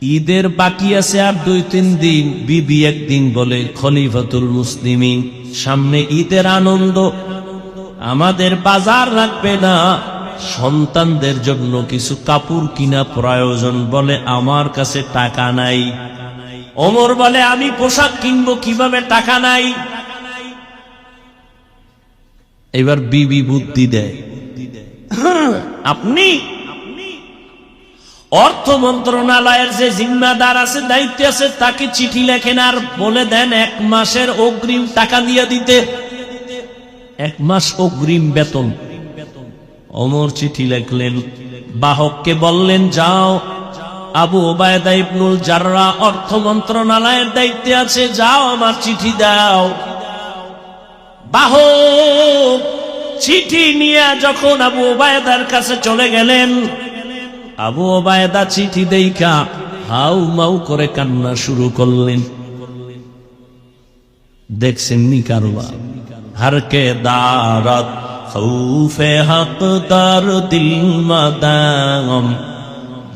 ঈদের বাকি আছে আর 2-3 দিন। বিবি একদিন বলে, খলিফাতুল মুসলিমিন, সামনে ঈদের আনন্দ, আমাদের বাজার রাখবে না? সন্তানদের জন্য কিছু কাপড় কিনা প্রয়োজন। বলে, আমার কাছে টাকা নাই। ওমর বলে, আমি পোশাক কিনবো কিভাবে, টাকা নাই। এবার বিবি বুদ্ধি দেয়, আপনি অর্থ মন্ত্রণালয়ের যে জিম্মাদার আছে, দায়িত্ব আছে, তাকে চিঠি লেখেন আর বলে দেন 1 মাসের অগ্রিম টাকা দিয়ে দিতে। 1 মাস অগ্রিম বেতন। ওমর চিঠি লিখলেন, বাহককে বললেন, যাও, আবু ওবায়দা ইবনুল জাররাহ অর্থ মন্ত্রণালয়ের দায়িত্বে আছে, যাও আমার চিঠি দাও। বাহক চিঠি নিয়ে যখন আবু ওবায়দার কাছে চলে গেলেন, আবু ওবায়দা চিঠি দেইখা হাউ মাউ করে কান্না শুরু করলেন। দেখছেন নি কারবার, হারকে দারাত খৌফে হক তার দিল মাদাম,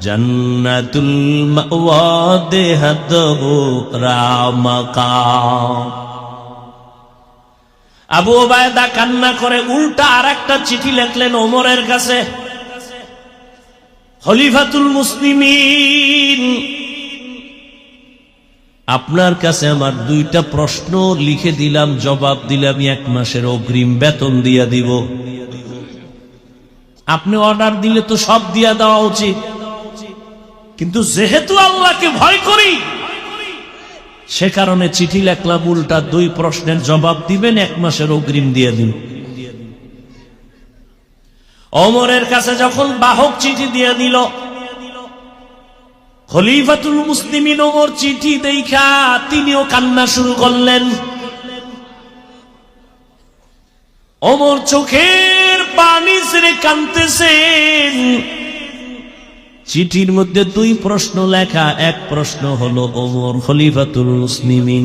জান্নাতুল মাওয়া দেহত হো রামাকাম। আবু ওবায়দা কান্না করে উল্টা আরেকটা চিঠি লিখলেন ওমরের কাছে, খলিফাতুল মুসলিমিন, আপনার কাছে আমার 2টা প্রশ্ন লিখে দিলাম, জবাব দিলাম, 1 মাসের অগ্রিম বেতন দিয়া দিব। আপনি অর্ডার দিলে তো সব দিয়া দেওয়া উচিত, কিন্তু যেহেতু আল্লাহকে ভয় করি, সে কারণে চিঠি লেখলাম উল্টা 2 প্রশ্নের জবাব দিবেন, 1 মাসের অগ্রিম দিয়ে দিন। ওমরের কাছে যখন বাহক চিঠি দিয়ে দিল, খলিফাতুল মুসলিমিন ওমর চিঠি দেখা তিনিও কান্না শুরু করলেন। ওমর চোখের পানি ছেড়ে কাঁদতেছেন। চিঠির মধ্যে 2 প্রশ্ন লেখা। 1 প্রশ্ন হলো, ওমর খলিফাতুল মুসলিমিন,